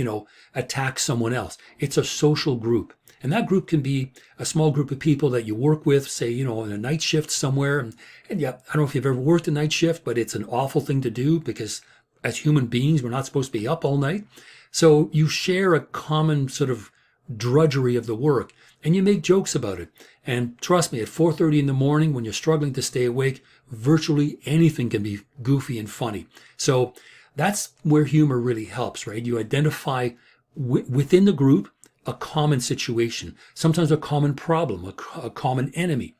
attack someone else. It's a social group. And that group can be a small group of people that you work with, say, in a night shift somewhere. And yeah, I don't know if you've ever worked a night shift, but it's an awful thing to do because as human beings, we're not supposed to be up all night. So you share a common sort of drudgery of the work and you make jokes about it. And trust me, at 4:30 in the morning, when you're struggling to stay awake, virtually anything can be goofy and funny. So that's where humor really helps, right? You identify within the group a common situation, sometimes a common problem, a common enemy.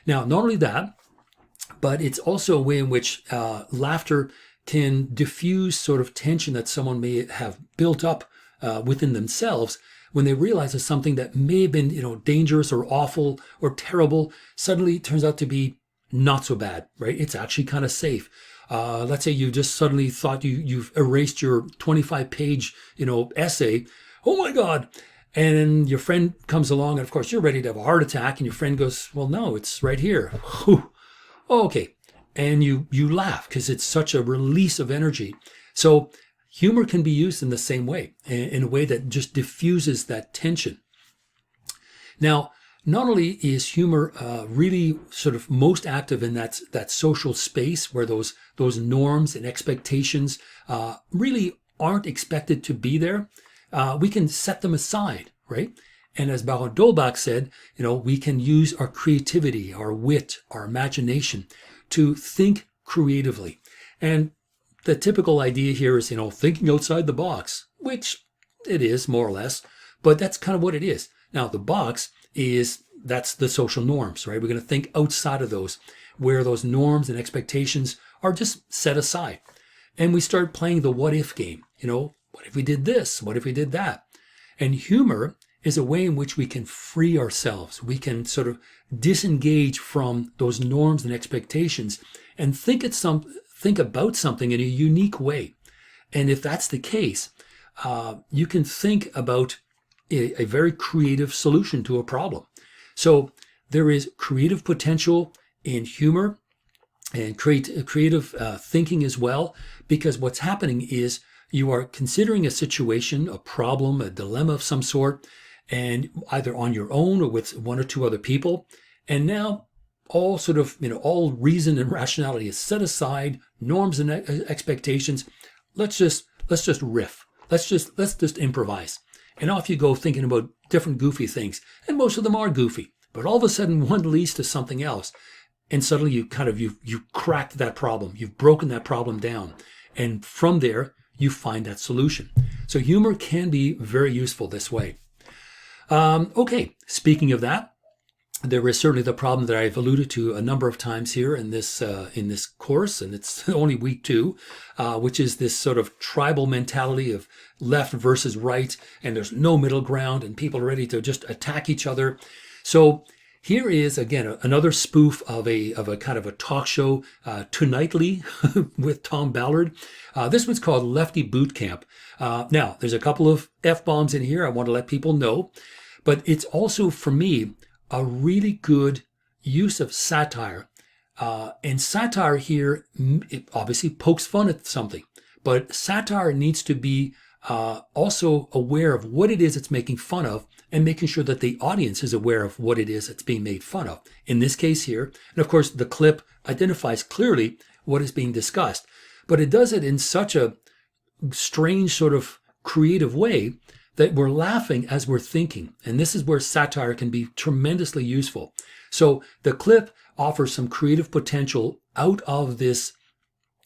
Now, not only that, but it's also a way in which laughter can diffuse sort of tension that someone may have built up within themselves when they realize that something that may have been, dangerous or awful or terrible suddenly turns out to be not so bad, right? It's actually kind of safe. Let's say you just suddenly thought you've erased your 25-page, essay. Oh my God. And your friend comes along and of course you're ready to have a heart attack and your friend goes, well, no, it's right here. Whew. Okay. And you laugh because it's such a release of energy. So humor can be used in the same way, in a way that just diffuses that tension. Now, not only is humor really sort of most active in that social space where those norms and expectations really aren't expected to be there, we can set them aside, right? And as Baron d'Holbach said, we can use our creativity, our wit, our imagination to think creatively. And the typical idea here is, thinking outside the box, which it is more or less, but that's kind of what it is. Now, the box that's the social norms, right? We're going to think outside of those, where those norms and expectations are just set aside. And we start playing the what if game. What if we did this? What if we did that? And humor is a way in which we can free ourselves. We can sort of disengage from those norms and expectations and think about something in a unique way. And if that's the case, you can think about a very creative solution to a problem. So there is creative potential in humor and creative thinking as well, because what's happening is you are considering a situation, a problem, a dilemma of some sort, and either on your own or with one or two other people. And now all sort of, all reason and rationality is set aside, norms and expectations. Let's just riff. Let's just improvise. And off you go thinking about different goofy things. And most of them are goofy. But all of a sudden one leads to something else. And suddenly you cracked that problem. You've broken that problem down. And from there, you find that solution. So humor can be very useful this way. Okay, speaking of that, there is certainly the problem that I've alluded to a number of times here in this course, and it's only week 2, which is this sort of tribal mentality of left versus right, and there's no middle ground, and people are ready to just attack each other. So here is again another spoof of a kind of a talk show, Tonightly with Tom Ballard. This one's called Lefty Boot Camp. Now there's a couple of F-bombs in here I want to let people know, but it's also for me a really good use of satire. And satire here, it obviously pokes fun at something, but satire needs to be also aware of what it is it's making fun of and making sure that the audience is aware of what it is that's being made fun of. In this case here, and of course the clip identifies clearly what is being discussed, but it does it in such a strange sort of creative way that we're laughing as we're thinking. And this is where satire can be tremendously useful. So the clip offers some creative potential out of this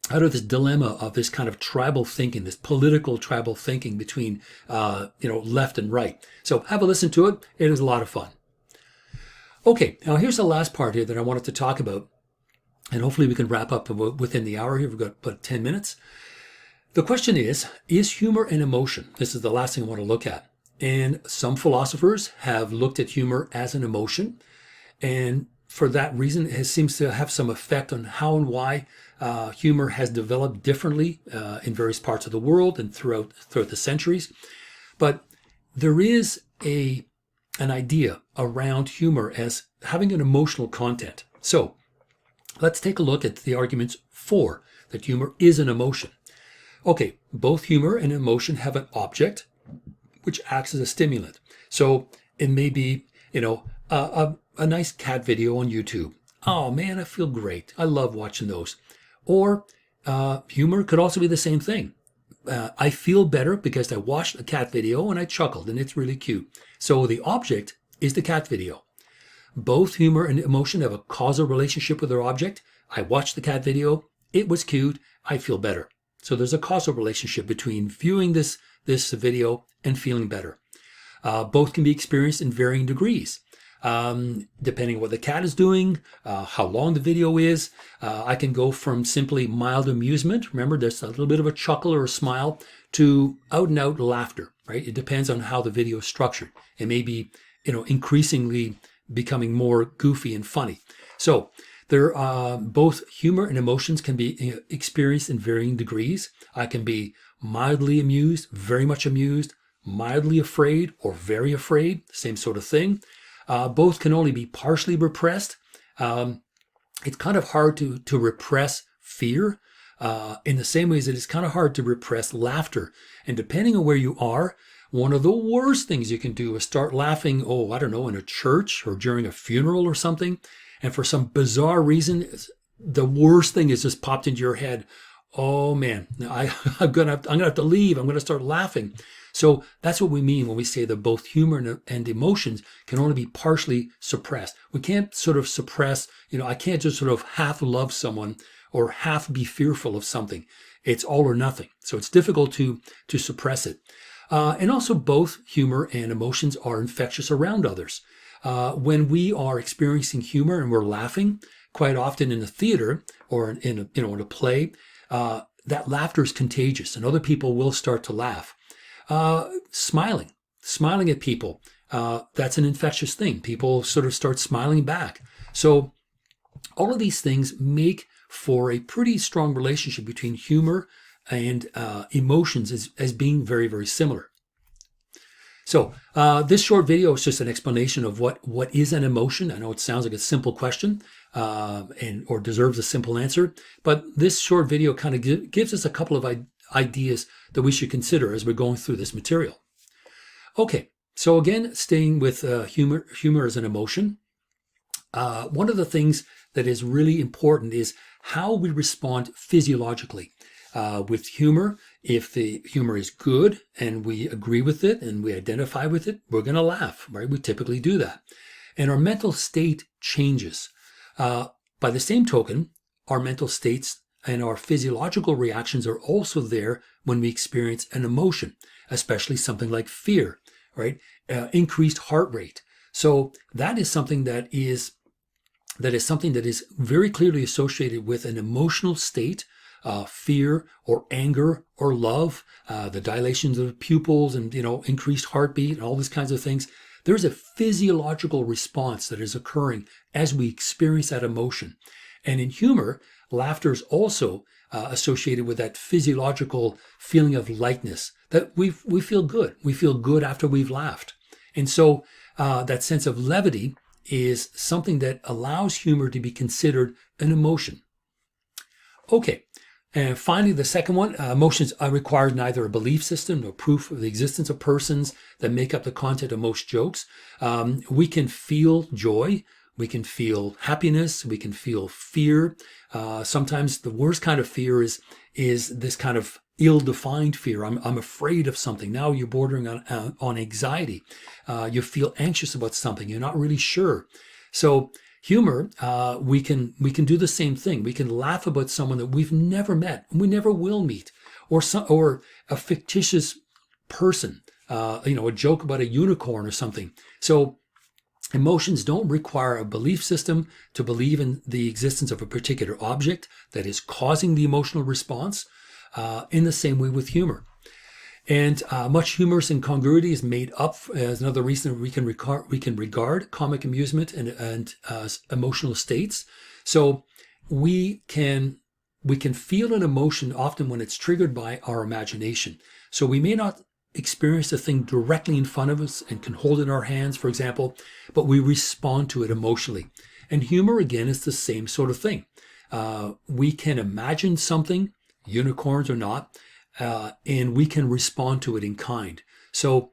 dilemma of this kind of tribal thinking, this political tribal thinking between left and right. So have a listen to it. It is a lot of fun. Okay, now here's the last part here that I wanted to talk about, and hopefully we can wrap up within the hour here. We've got about 10 minutes. The question is humor an emotion? This is the last thing I want to look at. And some philosophers have looked at humor as an emotion, and for that reason, it seems to have some effect on how and why humor has developed differently in various parts of the world and throughout the centuries. But there is an idea around humor as having an emotional content. So let's take a look at the arguments for that humor is an emotion. Okay, both humor and emotion have an object which acts as a stimulant. So it may be, a nice cat video on YouTube. Oh man, I feel great. I love watching those. Or humor could also be the same thing. I feel better because I watched a cat video and I chuckled and it's really cute. So the object is the cat video. Both humor and emotion have a causal relationship with their object. I watched the cat video. It was cute. I feel better. So there's a causal relationship between viewing this video and feeling better. Both can be experienced in varying degrees. Depending on what the cat is doing, how long the video is. I can go from simply mild amusement, remember there's a little bit of a chuckle or a smile, to out and out laughter, right? It depends on how the video is structured. It may be, increasingly becoming more goofy and funny. So there both humor and emotions can be experienced in varying degrees. I can be mildly amused, very much amused, mildly afraid, or very afraid, same sort of thing. Both can only be partially repressed. It's kind of hard to repress fear in the same ways that it's kind of hard to repress laughter. And depending on where you are, one of the worst things you can do is start laughing, in a church or during a funeral or something. And for some bizarre reason, the worst thing is just popped into your head. Oh man, I'm gonna have to leave. I'm gonna start laughing. So that's what we mean when we say that both humor and emotions can only be partially suppressed. We can't sort of suppress, I can't just sort of half love someone or half be fearful of something. It's all or nothing. So it's difficult to suppress it. And also both humor and emotions are infectious around others. When we are experiencing humor and we're laughing, quite often in a theater or in a play, that laughter is contagious and other people will start to laugh. Smiling at people, that's an infectious thing. People sort of start smiling back. So all of these things make for a pretty strong relationship between humor and emotions as being very, very similar. So this short video is just an explanation of what is an emotion. I know it sounds like a simple question or deserves a simple answer, but this short video kind of gives us a couple of ideas that we should consider as we're going through this material. Okay, so again, staying with humor as an emotion, one of the things that is really important is how we respond physiologically. With humor, if the humor is good and we agree with it and we identify with it, we're going to laugh, right? We typically do that. And our mental state changes. By the same token, our mental states and our physiological reactions are also there when we experience an emotion, especially something like fear, right? Increased heart rate. So that is something that is very clearly associated with an emotional state, fear or anger or love, the dilations of the pupils and increased heartbeat and all these kinds of things. There's a physiological response that is occurring as we experience that emotion. And in humor, laughter is also associated with that physiological feeling of lightness, that we feel good. We feel good after we've laughed. And so that sense of levity is something that allows humor to be considered an emotion. Okay, And finally, the second one, emotions require neither a belief system nor proof of the existence of persons that make up the content of most jokes. We can feel joy. We can feel happiness. We can feel fear. Sometimes the worst kind of fear is this kind of ill-defined fear. I'm afraid of something. Now you're bordering on anxiety. You feel anxious about something. You're not really sure. So humor, we can do the same thing. We can laugh about someone that we've never met, and we never will meet, or a fictitious person. A joke about a unicorn or something. So emotions don't require a belief system to believe in the existence of a particular object that is causing the emotional response. In the same way with humor. And much humorous incongruity is made up as another reason we can regard comic amusement and emotional states. So we can feel an emotion often when it's triggered by our imagination. So we may not experience the thing directly in front of us and can hold it in our hands, for example, but we respond to it emotionally. And humor, again, is the same sort of thing. We can imagine something, unicorns or not, and we can respond to it in kind. So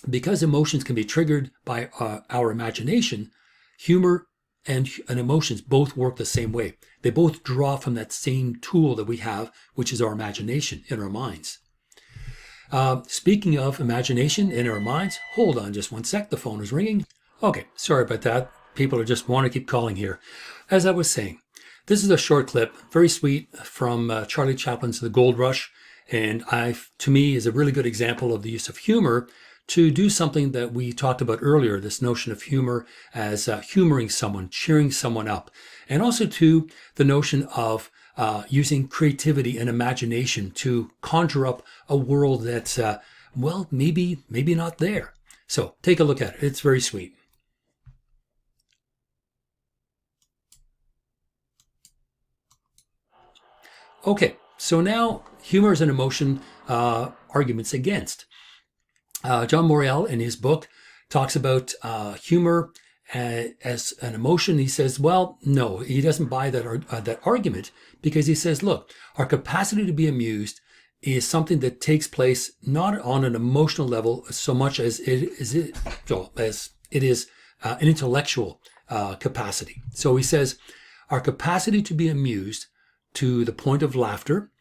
because emotions can be triggered by our imagination, humor and emotions both work the same way. They both draw from that same tool that we have, which is our imagination in our minds. Speaking of imagination in our minds, hold on just one sec, the phone is ringing. Okay, sorry about that. People just want to keep calling here. As I was saying, this is a short clip, very sweet, from Charlie Chaplin's The Gold Rush, and to me is a really good example of the use of humor to do something that we talked about earlier, this notion of humor as humoring someone, cheering someone up, and also to the notion of using creativity and imagination to conjure up a world that's, maybe not there. So take a look at it. It's very sweet. Okay, so now humor is an emotion, arguments against. John Morial, in his book, talks about humor as an emotion. He says, well, no, he doesn't buy that argument, because he says, look, our capacity to be amused is something that takes place not on an emotional level so much as it is an intellectual capacity. So he says, our capacity to be amused to the point of laughter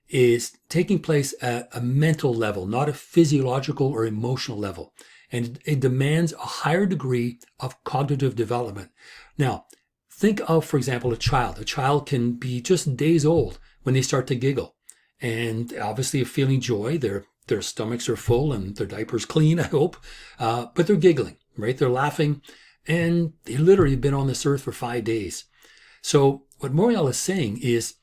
is taking place at a mental level, not a physiological or emotional level. And it demands a higher degree of cognitive development. Now, think of, for example, a child. A child can be just days old when they start to giggle. And obviously feeling joy, their stomachs are full and their diaper's clean, I hope. But they're giggling, right? They're laughing. And they literally have been on this earth for 5 days. So what Morial is saying is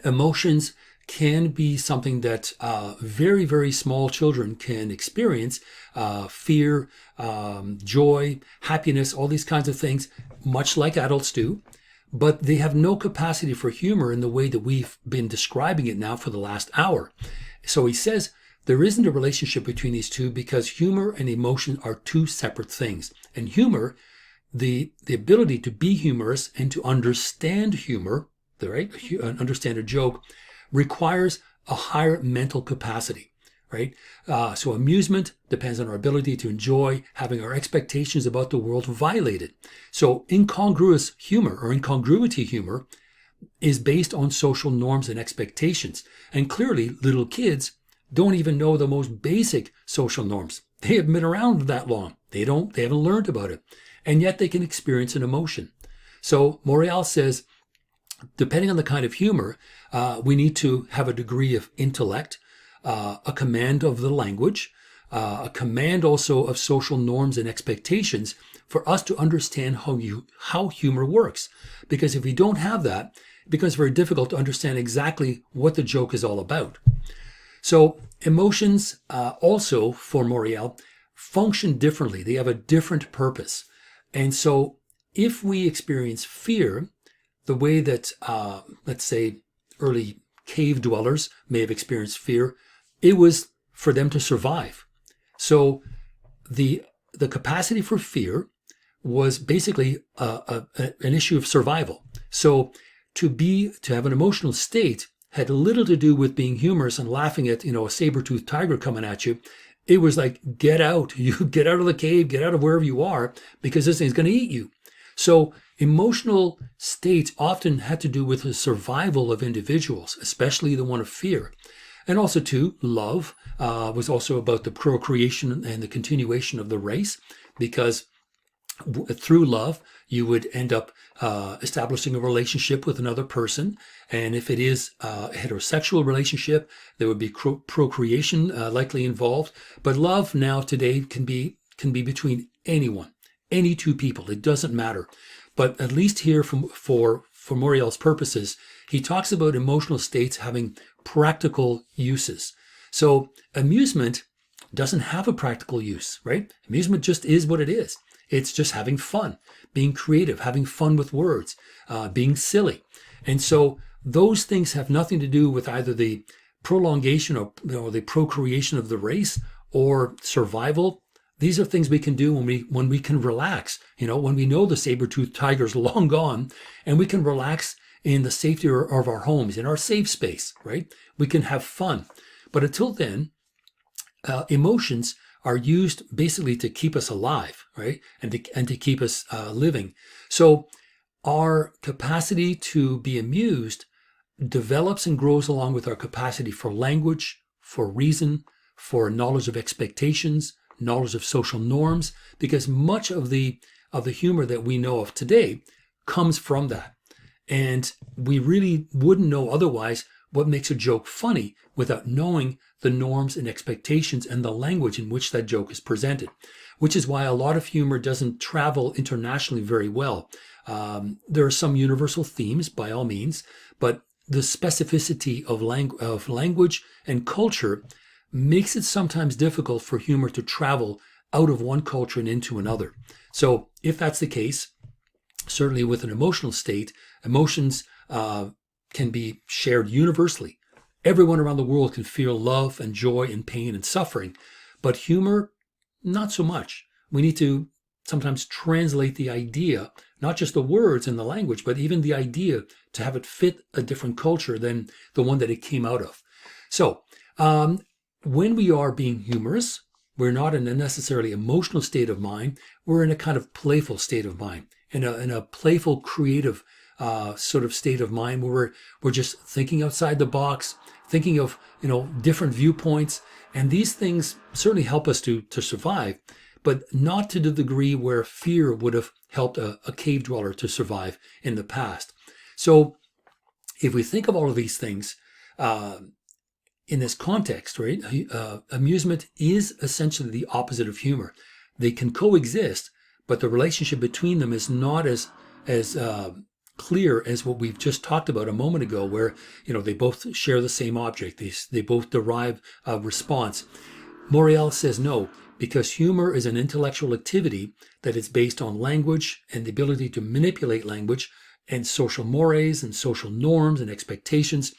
emotions can be something that very, very small children can experience. Fear, joy, happiness, all these kinds of things, much like adults do. But they have no capacity for humor in the way that we've been describing it now for the last hour. So he says there isn't a relationship between these two because humor and emotion are two separate things. And humor, the ability to be humorous and to understand humor, right, understand a joke, requires a higher mental capacity, right? So amusement depends on our ability to enjoy having our expectations about the world violated. So incongruous humor or incongruity humor is based on social norms and expectations. And clearly, little kids don't even know the most basic social norms. They haven't been around that long. They haven't learned about it. And yet they can experience an emotion. So Morial says, depending on the kind of humor, we need to have a degree of intellect, a command of the language, a command also of social norms and expectations for us to understand how humor works. Because if we don't have that, it becomes very difficult to understand exactly what the joke is all about. So emotions also, for Morial, function differently. They have a different purpose. And so if we experience fear, the way that, let's say, early cave dwellers may have experienced fear, it was for them to survive. So the capacity for fear was basically an issue of survival. So to have an emotional state had little to do with being humorous and laughing at, a saber-toothed tiger coming at you. It was like, get out. You get out of the cave, get out of wherever you are, because this thing's going to eat you. So emotional states often had to do with the survival of individuals, especially the one of fear. And also, too, love was also about the procreation and the continuation of the race, because through love, you would end up establishing a relationship with another person. And if it is a heterosexual relationship, there would be procreation likely involved. But love now today can be between anyone, any two people. It doesn't matter. But at least here for Moriel's purposes, he talks about emotional states having practical uses. So amusement doesn't have a practical use, right? Amusement just is what it is. It's just having fun, being creative, having fun with words, being silly. And so those things have nothing to do with either the prolongation or the procreation of the race or survival. These are things we can do when we can relax, when we know the saber-toothed tiger's long gone, and we can relax in the safety of our homes, in our safe space, right? We can have fun. But until then, emotions are used basically to keep us alive, right? And to keep us living. So our capacity to be amused develops and grows along with our capacity for language, for reason, for knowledge of expectations, knowledge of social norms, because much of the humor that we know of today comes from that. And we really wouldn't know otherwise what makes a joke funny without knowing the norms and expectations and the language in which that joke is presented, which is why a lot of humor doesn't travel internationally very well. There are some universal themes, by all means, but the specificity of language and culture makes it sometimes difficult for humor to travel out of one culture and into another. So if that's the case, certainly with an emotional state, emotions can be shared universally. Everyone around the world can feel love and joy and pain and suffering, but humor, not so much. We need to sometimes translate the idea, not just the words and the language, but even the idea to have it fit a different culture than the one that it came out of. So when we are being humorous, we're not in a necessarily emotional state of mind. We're in a kind of playful state of mind, in a playful, creative sort of state of mind where we're just thinking outside the box, thinking of different viewpoints, and these things certainly help us to survive, but not to the degree where fear would have helped a cave dweller to survive in the past. So if we think of all of these things in this context, right, amusement is essentially the opposite of humor. They can coexist, but the relationship between them is not as clear as what we've just talked about a moment ago, where they both share the same object. They both derive a response. Moriel says no, because humor is an intellectual activity that is based on language and the ability to manipulate language and social mores and social norms and expectations.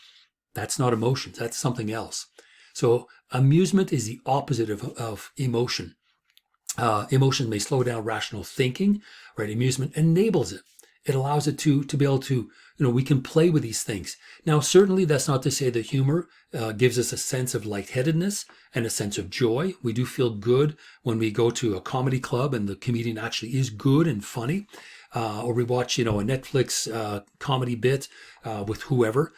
That's not emotions. That's something else. So amusement is the opposite of emotion. Emotion may slow down rational thinking, right? Amusement enables it. It allows it to be able to, we can play with these things. Now, certainly that's not to say that humor gives us a sense of lightheadedness and a sense of joy. We do feel good when we go to a comedy club and the comedian actually is good and funny, or we watch, a Netflix comedy bit with whoever.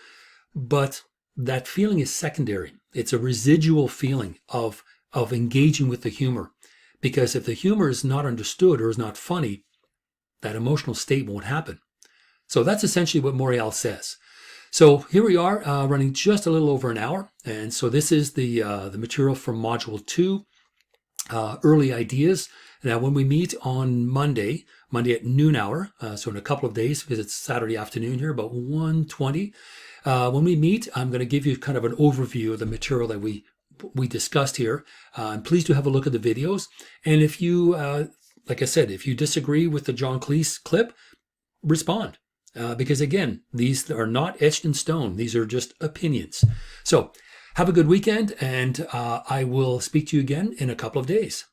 But that feeling is secondary. It's a residual feeling of engaging with the humor. Because if the humor is not understood or is not funny, that emotional state won't happen. So that's essentially what Moriel says. So here we are, running just a little over an hour. And so this is the material from Module 2, Early Ideas. Now, when we meet on Monday at noon hour, so in a couple of days, because it's Saturday afternoon here, about 1:20, when we meet, I'm going to give you kind of an overview of the material that we discussed here. And please do have a look at the videos. And if you, like I said, if you disagree with the John Cleese clip, respond. Because again, these are not etched in stone. These are just opinions. So have a good weekend, and I will speak to you again in a couple of days.